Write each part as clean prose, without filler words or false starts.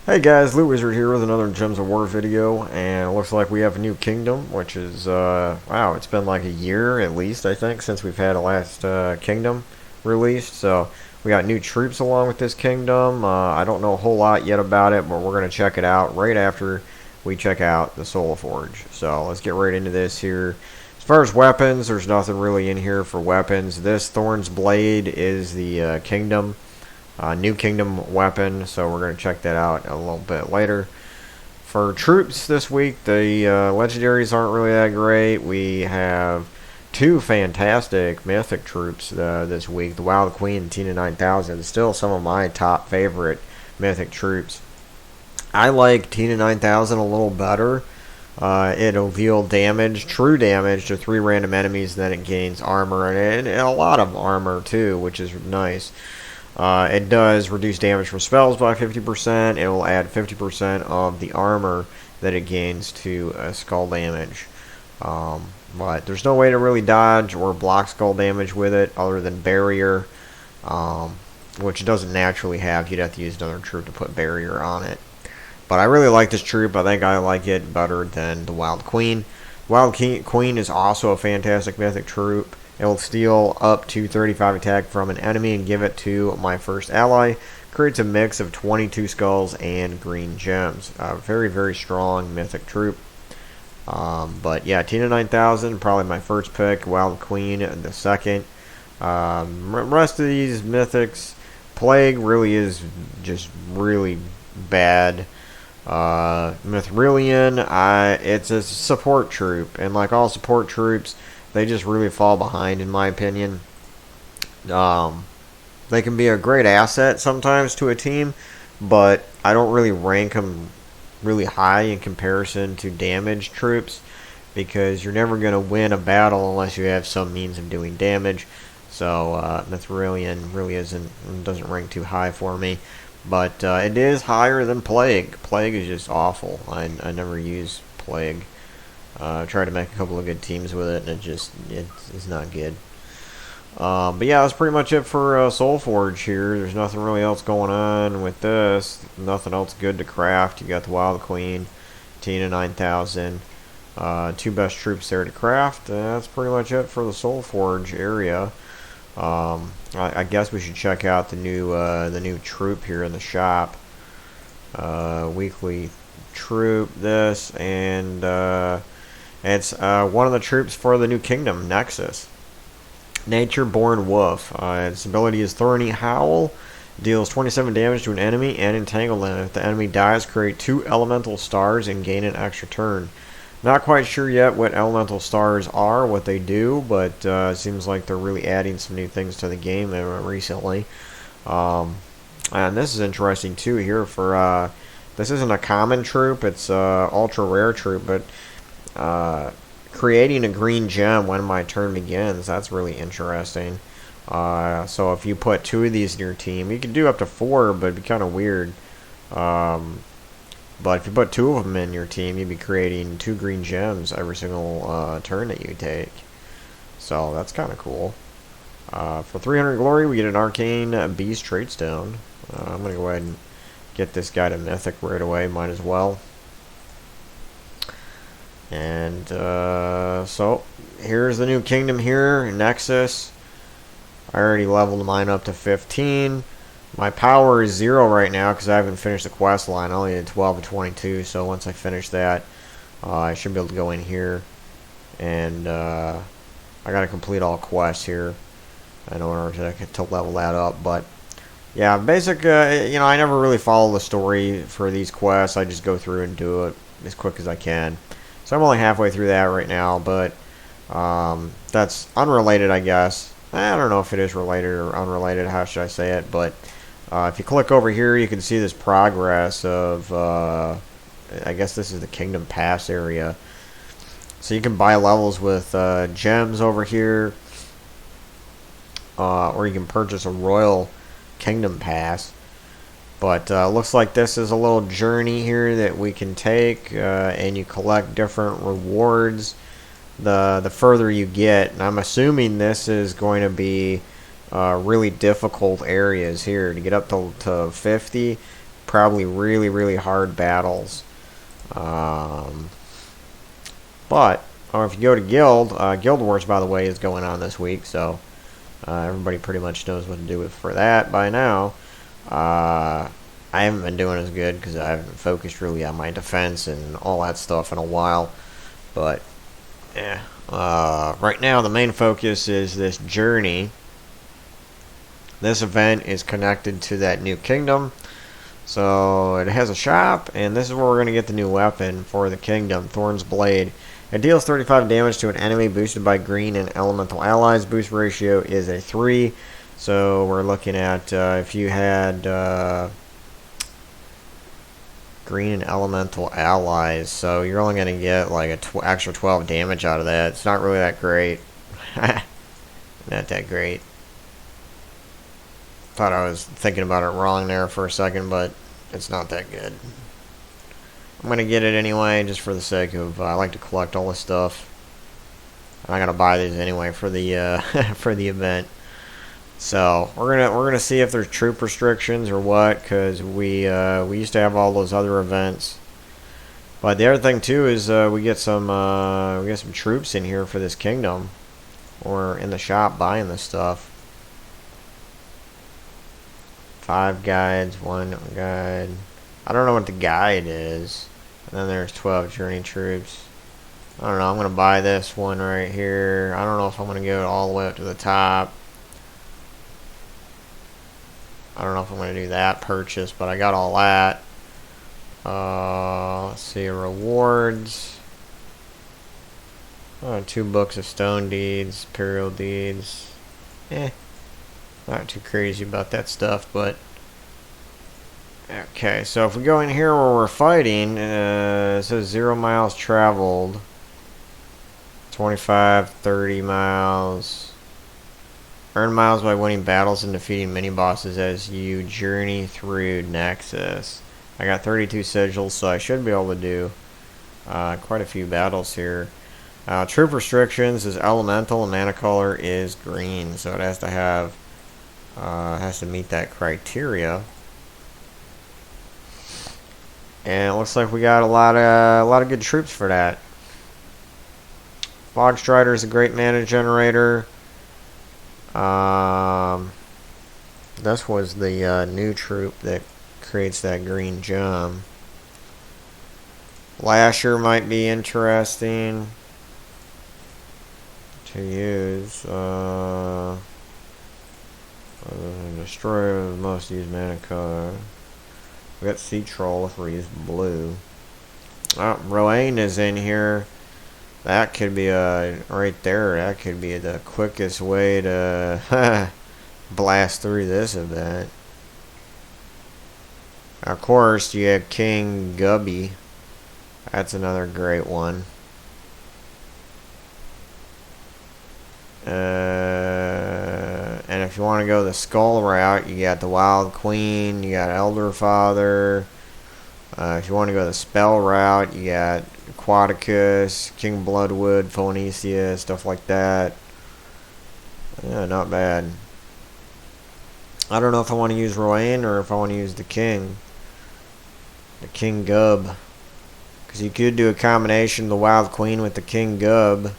Hey guys, Loot Wizard here with another Gems of War video, and it looks like we have a new kingdom, which is, wow, it's been like a year at least, I think, since we've had a last kingdom released, so we got new troops along with this kingdom. I don't know a whole lot yet about it, but we're going to check it out right after we check out the Soulforge. So let's get right into this here. As far as weapons, there's nothing really in here for weapons. This Thorn's Blade is the kingdom. New Kingdom weapon, so we're going to check that out a little bit later. For troops this week, the legendaries aren't really that great. We have two fantastic mythic troops this week. The Wild Queen and Tina-9000. Still some of my top favorite mythic troops. I like Tina-9000 a little better. It'll deal damage, true damage, to 3 random enemies, and then it gains armor, and a lot of armor too, which is nice. It does reduce damage from spells by 50%. It will add 50% of the armor that it gains to skull damage. But there's no way to really dodge or block skull damage with it other than barrier, which it doesn't naturally have. You'd have to use another troop to put barrier on it. But I really like this troop. I think I like it better than the Wild Queen. Wild Queen is also a fantastic mythic troop. It will steal up to 35 attack from an enemy and give it to my first ally. Creates a mix of 22 skulls and green gems. Very, very strong mythic troop. But yeah, Tina-9000, probably my first pick. Wild Queen, the second. Rest of these mythics, Plague really is just really bad. Mithrilian, it's a support troop, and like all support troops, they just really fall behind, in my opinion. They can be a great asset sometimes to a team, but I don't really rank them really high in comparison to damage troops, because you're never going to win a battle unless you have some means of doing damage. So Mithrilian really doesn't rank too high for me, but it is higher than Plague. Plague is just awful. I never use Plague. Tried to make a couple of good teams with it, and it's not good. But yeah, that's pretty much it for Soulforge here. There's nothing really else going on with this. Nothing else good to craft. You got the Wild Queen, Tina-9000. Two best troops there to craft. That's pretty much it for the Soulforge area. I guess we should check out the new troop here in the shop. Weekly troop, this, and it's one of the troops for the new kingdom, Nexus. Nature-born Wolf. Its ability is Thorny Howl. Deals 27 damage to an enemy and entangle them. If the enemy dies, create 2 elemental stars and gain an extra turn. Not quite sure yet what elemental stars are, what they do, but it seems like they're really adding some new things to the game recently. And this is interesting too here for this isn't a common troop, it's ultra rare troop, but creating a green gem when my turn begins, that's really interesting. So if you put 2 of these in your team, you can do up to 4, but it'd be kind of weird. But if you put 2 of them in your team, you'd be creating 2 green gems every single turn that you take. So that's kind of cool. For 300 glory, we get an arcane beast trait stone. I'm going to go ahead and get this guy to mythic right away, might as well. And so here's the new kingdom here, Nexus. I already leveled mine up to 15. My power is 0 right now because I haven't finished the quest line. I only did 12 to 22, so once I finish that, I should be able to go in here. And I got to complete all quests here in order to level that up. But yeah, basic, I never really follow the story for these quests. I just go through and do it as quick as I can. So I'm only halfway through that right now, but that's unrelated, I guess. I don't know if it is related or unrelated, how should I say it, but if you click over here, you can see this progress of, I guess this is the Kingdom Pass area. So you can buy levels with gems over here, or you can purchase a Royal Kingdom Pass. But looks like this is a little journey here that we can take, and you collect different rewards the further you get. And I'm assuming this is going to be really difficult areas here to get up to 50. probably really, really hard battles. But or if you go to Guild, Guild Wars, by the way, is going on this week, so everybody pretty much knows what to do for that by now. I haven't been doing as good because I haven't focused really on my defense and all that stuff in a while. But yeah, right now the main focus is this journey. This event is connected to that new kingdom. So it has a shop, and this is where we're going to get the new weapon for the kingdom, Thorn's Blade. It deals 35 damage to an enemy boosted by green and elemental allies. Boost ratio is a 3. So we're looking at if you had green and elemental allies. So you're only going to get like an extra 12 damage out of that. It's not really that great. Not that great. Thought I was thinking about it wrong there for a second, but it's not that good. I'm going to get it anyway, just for the sake of, I like to collect all this stuff. I'm going to buy these anyway for the for the event. So we're gonna see if there's troop restrictions or what, because we used to have all those other events. But the other thing too is we get some troops in here for this kingdom, or in the shop buying this stuff. 5 guides, 1 guide. I don't know what the guide is. And then there's 12 journey troops. I don't know. I'm gonna buy this one right here. I don't know if I'm gonna go all the way up to the top. I don't know if I'm going to do that purchase, but I got all that. Let's see, rewards. 2 books of stone deeds, imperial deeds. Not too crazy about that stuff, but... Okay, so if we go in here where we're fighting, it says 0 miles traveled. 25, 30 miles... Earn miles by winning battles and defeating mini-bosses as you journey through Nexus. I got 32 sigils, so I should be able to do quite a few battles here. Troop restrictions is elemental, and mana color is green, so it has to have has to meet that criteria. And it looks like we got a lot of good troops for that. Bog Strider is a great mana generator. This was the new troop that creates that green gem. Lasher might be interesting to use. Destroyer, most used mana color. We got Sea Troll if we use blue. Rowan is in here. That could be right there. That could be the quickest way to blast through this event. Of course, you have King Gubby. That's another great one. And if you want to go the Skull route, you got the Wild Queen. You got Elder Father. If you want to go the spell route, you got Aquaticus, King Bloodwood, Phoenicia, stuff like that. Yeah, not bad. I don't know if I want to use Rowan or if I want to use the King. The King Gub. Because you could do a combination of the Wild Queen with the King Gub.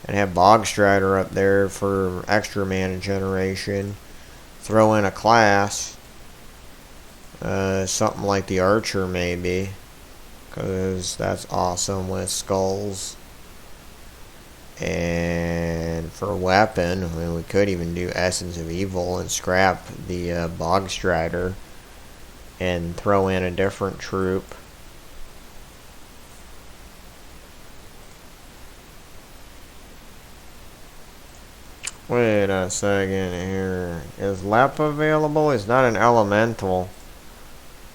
And have Bog Strider up there for extra mana generation. Throw in a class. Something like the Archer maybe. Because that's awesome with skulls. And for weapon, I mean, we could even do Essence of Evil and scrap the Bog Strider and throw in a different troop. Wait a second here. Is Lep available? It's not an elemental.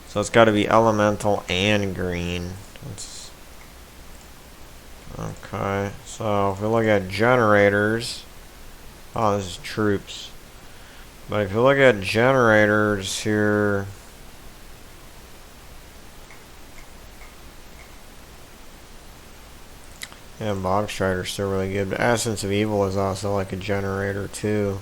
So it's got to be elemental and green. Okay, so if we look at generators, oh, this is troops. But if you look at generators here, yeah, Bog Strider's still really good. But Essence of Evil is also like a generator too.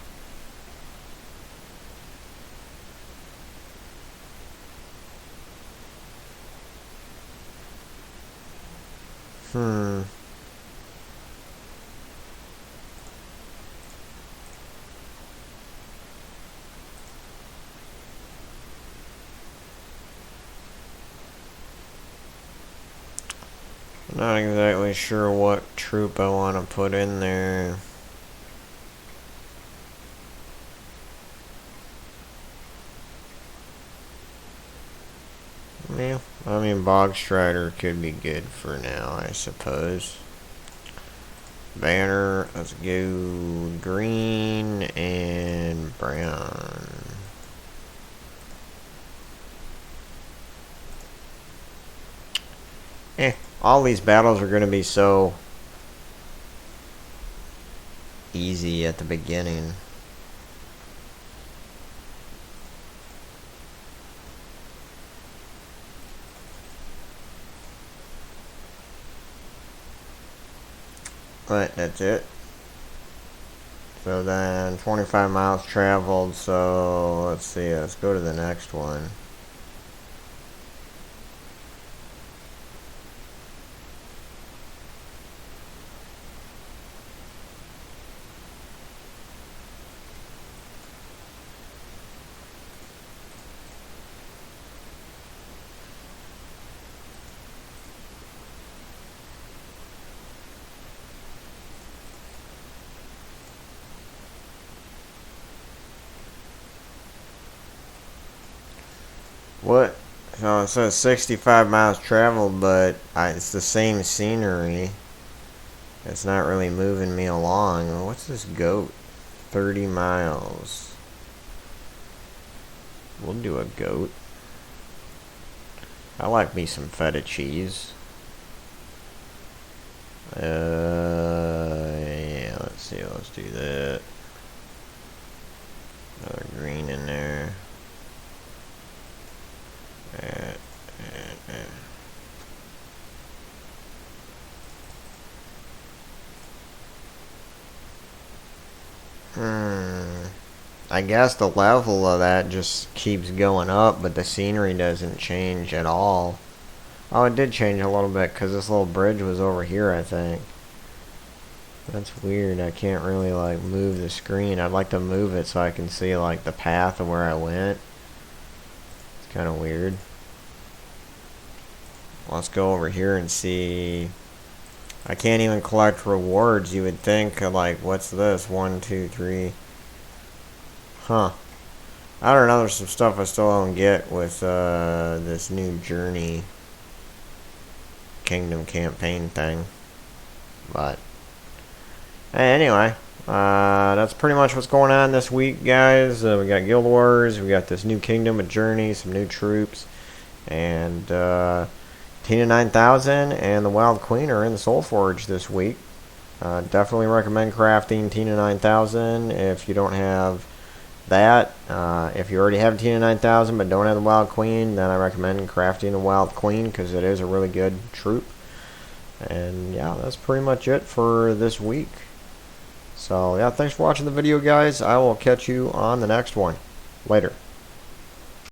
Hmm. Not exactly sure what troop I want to put in there. Yeah, I mean, Bog Strider could be good for now, I suppose. Banner, let's go green and brown. All these battles are going to be so easy at the beginning. But that's it. So then 25 miles traveled, so let's see, let's go to the next one. What? So it says 65 miles traveled, but it's the same scenery. It's not really moving me along. What's this goat? 30 miles. We'll do a goat. I like me some feta cheese. Yeah, let's see, let's do that. Another green in there. I guess the level of that just keeps going up, but the scenery doesn't change at all. Oh, it did change a little bit because this little bridge was over here, I think. That's weird. I can't really, like, move the screen. I'd like to move it so I can see, like, the path of where I went. It's kind of weird. Let's go over here and see. I can't even collect rewards. You would think, like, what's this? 1, 2, 3. Huh. I don't know. There's some stuff I still don't get with this new Journey Kingdom campaign thing. But anyway, that's pretty much what's going on this week, guys. We got Guild Wars. We got this new Kingdom, a Journey, some new troops, and Tina-9000 and the Wild Queen are in the Soulforge this week. Definitely recommend crafting Tina-9000 if you don't have that. If you already have Tina-9000 but don't have the Wild Queen, then I recommend crafting the Wild Queen because it is a really good troop. And yeah, that's pretty much it for this week. So yeah, thanks for watching the video, guys. I will catch you on the next one. Later.